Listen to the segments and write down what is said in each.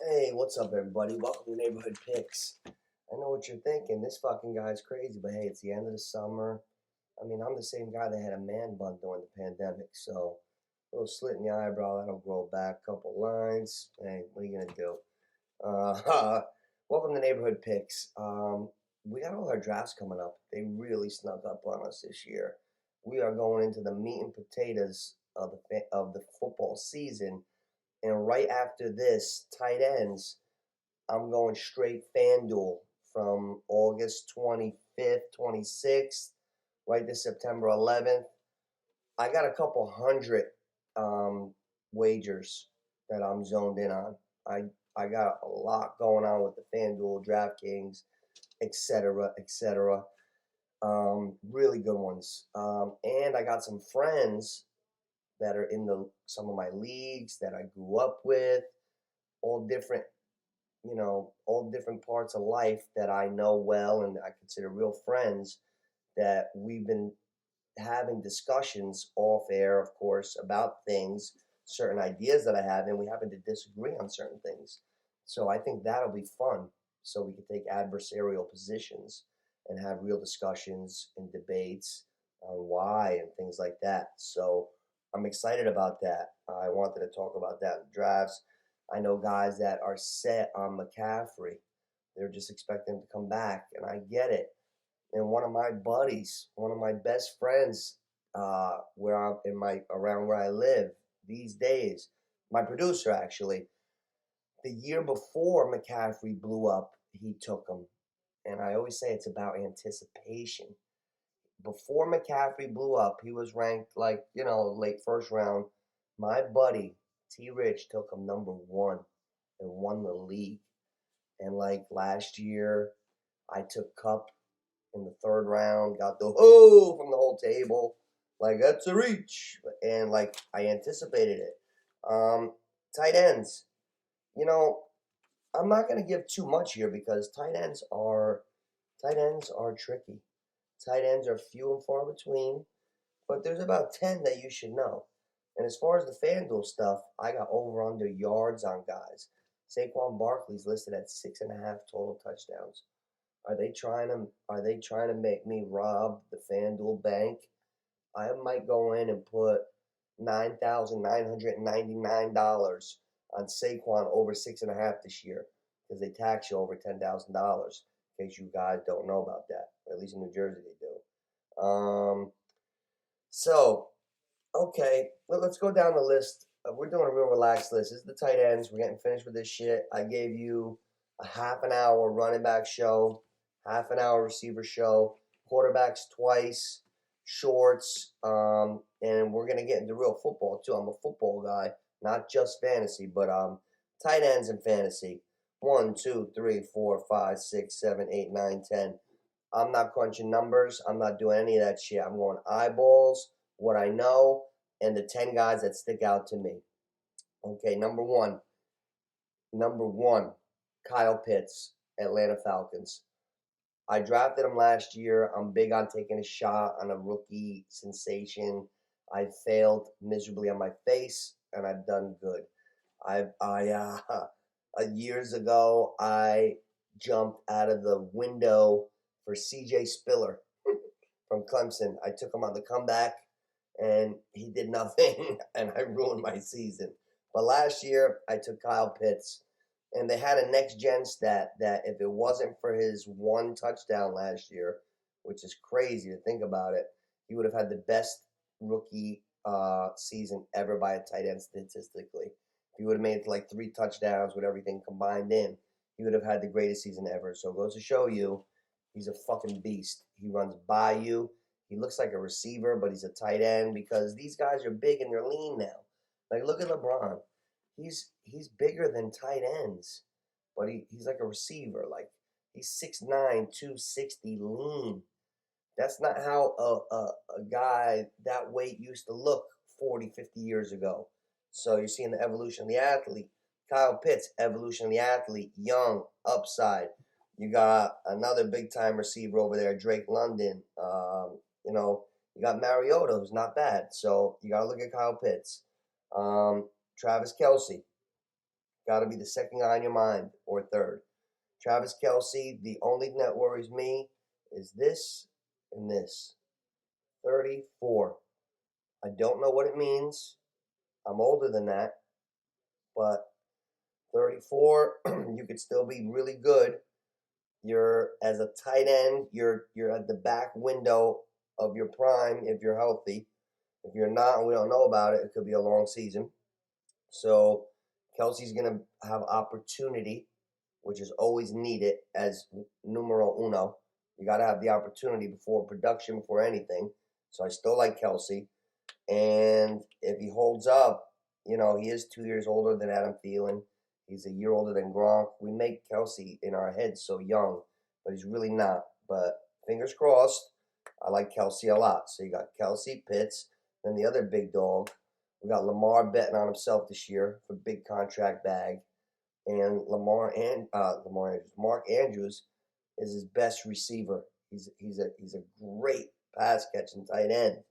Hey, what's up, everybody? Welcome to Neighborhood Picks. I know what you're thinking. This fucking guy's crazy, but hey, it's the end of the summer. I mean, I'm the same guy that had a man bun during the pandemic, so a little slit in the eyebrow, that'll grow back, couple lines. Hey, what are you gonna do? Welcome to Neighborhood Picks. We got all our drafts coming up. They really snuck up on us this year. We are going into the meat and potatoes of the football season. And right after this, tight ends, I'm going straight FanDuel from August 25th, 26th, right to September 11th. I got a couple hundred wagers that I'm zoned in on. I got a lot going on with the FanDuel, DraftKings, etc., etc. Really good ones. And I got some friends that are in some of my leagues that I grew up with, all different, all different parts of life that I know well and I consider real friends, that we've been having discussions off air, of course, about things, certain ideas that I have, and we happen to disagree on certain things. So I think that'll be fun. So we can take adversarial positions and have real discussions and debates on why and things like that. So I'm excited about that. I wanted to talk about that in drafts. I know guys that are set on McCaffrey. They're just expecting him to come back, and I get it. And one of my buddies, one of my best friends, where I'm around where I live these days, my producer actually, the year before McCaffrey blew up, he took him. And I always say it's about anticipation. Before McCaffrey blew up, he was ranked late first round. My buddy T Rich took him number one and won the league. And like last year, I took Cup in the third round, got the from the whole table. Like, that's a reach. And like, I anticipated it. Tight ends. I'm not going to give too much here because tight ends are tricky. Tight ends are few and far between, but there's about 10 that you should know. And as far as the FanDuel stuff, I got over under yards on guys. Saquon Barkley's listed at 6.5 total touchdowns. Are they trying to make me rob the FanDuel bank? I might go in and put $9,999 on Saquon over 6.5 this year, because they tax you over $10,000. In case you guys don't know about that, at least in New Jersey they do. So, okay, let's go down the list. We're doing a real relaxed list. This is the tight ends. We're getting finished with this shit. I gave you a half an hour running back show, half an hour receiver show, quarterbacks twice, shorts, and we're gonna get into real football too. I'm a football guy, not just fantasy, but tight ends and fantasy. 1, 2, 3, 4, 5, 6, 7, 8, 9, 10. I'm not crunching numbers. I'm not doing any of that shit. I'm going eyeballs, what I know, and the 10 guys that stick out to me. Okay, number one, Kyle Pitts, Atlanta Falcons. I drafted him last year. I'm big on taking a shot on a rookie sensation. I failed miserably on my face, and I've done good. Years ago, I jumped out of the window for C.J. Spiller from Clemson. I took him on the comeback, and he did nothing, and I ruined my season. But last year, I took Kyle Pitts, and they had a next-gen stat that if it wasn't for his one touchdown last year, which is crazy to think about it, he would have had the best rookie season ever by a tight end statistically. If he would have made like 3 touchdowns with everything combined in, he would have had the greatest season ever. So it goes to show you, he's a fucking beast. He runs by you. He looks like a receiver, but he's a tight end because these guys are big and they're lean now. Like, look at LeBron. He's bigger than tight ends, but he's like a receiver. Like, he's 6'9", 260, lean. That's not how a guy that weight used to look 40, 50 years ago. So you're seeing the evolution of the athlete. Kyle Pitts, evolution of the athlete, young, upside. You got another big-time receiver over there, Drake London. You got Mariota, who's not bad. So you got to look at Kyle Pitts. Travis Kelsey. Got to be the second guy on your mind or third. Travis Kelsey, the only thing that worries me is this and this. 34. I don't know what it means. I'm older than that. But 34, you could still be really good. You're as a tight end, you're at the back window of your prime if you're healthy. If you're not and we don't know about it, it could be a long season. So Kelsey's gonna have opportunity, which is always needed as numero uno. You gotta have the opportunity before production, before anything. So I still like Kelsey. And if he holds up, he is 2 years older than Adam Thielen. He's a year older than Gronk. We make Kelsey in our heads so young, but he's really not. But fingers crossed, I like Kelsey a lot. So you got Kelsey, Pitts, then the other big dog. We got Lamar betting on himself this year for big contract bag. And Mark Andrews is his best receiver. He's a great pass catching tight end.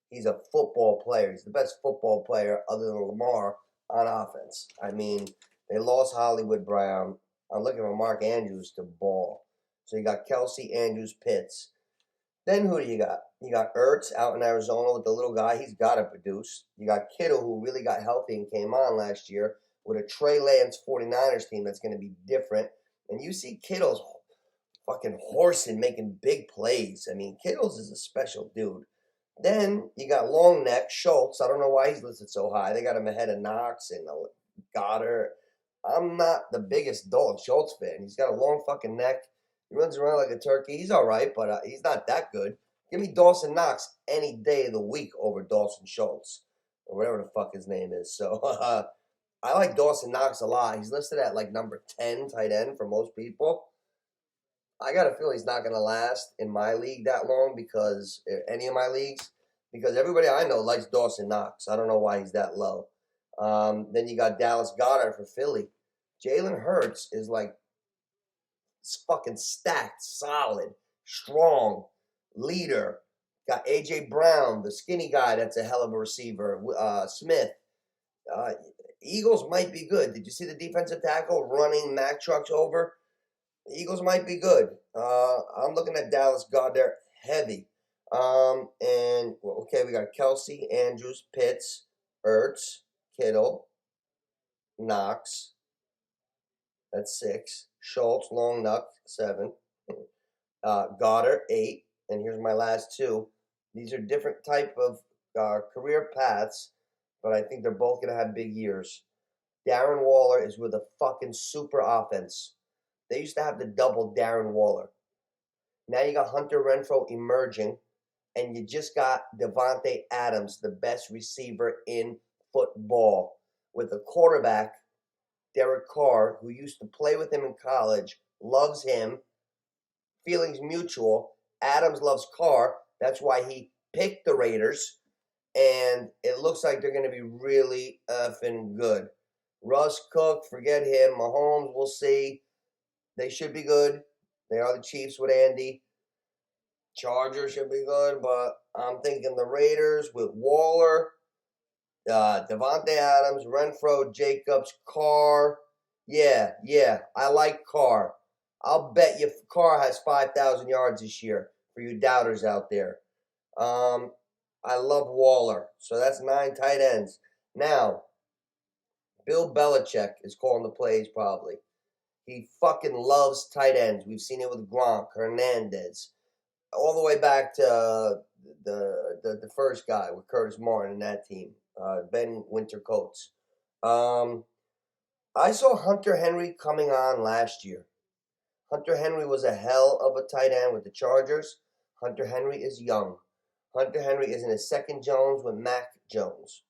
He's a football player. He's the best football player other than Lamar on offense. I mean, they lost Hollywood Brown. I'm looking for Mark Andrews to ball. So you got Kelsey, Andrews, Pitts. Then who do you got? You got Ertz out in Arizona with the little guy. He's got to produce. You got Kittle, who really got healthy and came on last year with a Trey Lance 49ers team that's going to be different. And you see Kittle's fucking horsing, making big plays. I mean, Kittle's is a special dude. Then you got long neck Schultz. I don't know why he's listed so high. They got him ahead of Knox and Goddard. I'm not the biggest Dalton Schultz fan. He's got a long fucking neck. He runs around like a turkey. He's all right, but he's not that good. Give me Dawson Knox any day of the week over Dawson Schultz or whatever the fuck his name is. So I like Dawson Knox a lot. He's listed at like number 10 tight end for most people. I got a feeling he's not going to last in my league that long because any of my leagues, because everybody I know likes Dawson Knox. I don't know why he's that low. Then you got Dallas Goedert for Philly. Jalen Hurts is like fucking stacked, solid, strong, leader. Got A.J. Brown, the skinny guy that's a hell of a receiver. Smith. Eagles might be good. Did you see the defensive tackle running Mack trucks over? The Eagles might be good. I'm looking at Dallas Goedert heavy. We got Kelsey, Andrews, Pitts, Ertz, Kittle, Knox. That's 6. Schultz, long nut, 7. Goddard, 8. And here's my last 2. These are different type of career paths, but I think they're both going to have big years. Darren Waller is with a fucking super offense. They used to have the double Darren Waller. Now you got Hunter Renfrow emerging, and you just got Devontae Adams, the best receiver in football, with a quarterback, Derek Carr, who used to play with him in college, loves him, feelings mutual. Adams loves Carr. That's why he picked the Raiders, and it looks like they're going to be really effing good. Russ Cook, forget him. Mahomes, we'll see. They should be good. They are the Chiefs with Andy. Chargers should be good, but I'm thinking the Raiders with Waller, Devontae Adams, Renfrow, Jacobs, Carr. Yeah, I like Carr. I'll bet you Carr has 5,000 yards this year for you doubters out there. I love Waller. So that's 9 tight ends. Now, Bill Belichick is calling the plays probably. He fucking loves tight ends. We've seen it with Gronk, Hernandez, all the way back to the first guy with Curtis Martin in that team, Ben Winter-Coates. I saw Hunter Henry coming on last year. Hunter Henry was a hell of a tight end with the Chargers. Hunter Henry is young. Hunter Henry is in his second year with Mac Jones.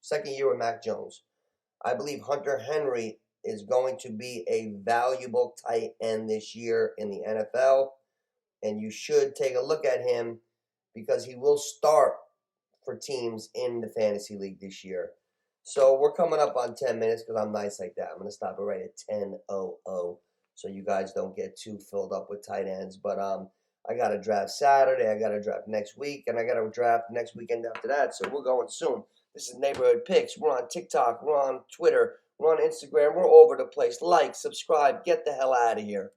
I believe Hunter Henry is going to be a valuable tight end this year in the NFL, and you should take a look at him because he will start for teams in the fantasy league this year. So we're coming up on 10 minutes because I'm nice like that. I'm going to stop it right at 10:00 so you guys don't get too filled up with tight ends. But I got to draft Saturday, I got to draft next week, and I got to draft next weekend after that. So we're going soon. This is Neighborhood Picks. We're on TikTok. We're on Twitter. We're on Instagram. We're all over the place. Like, subscribe. Get the hell out of here.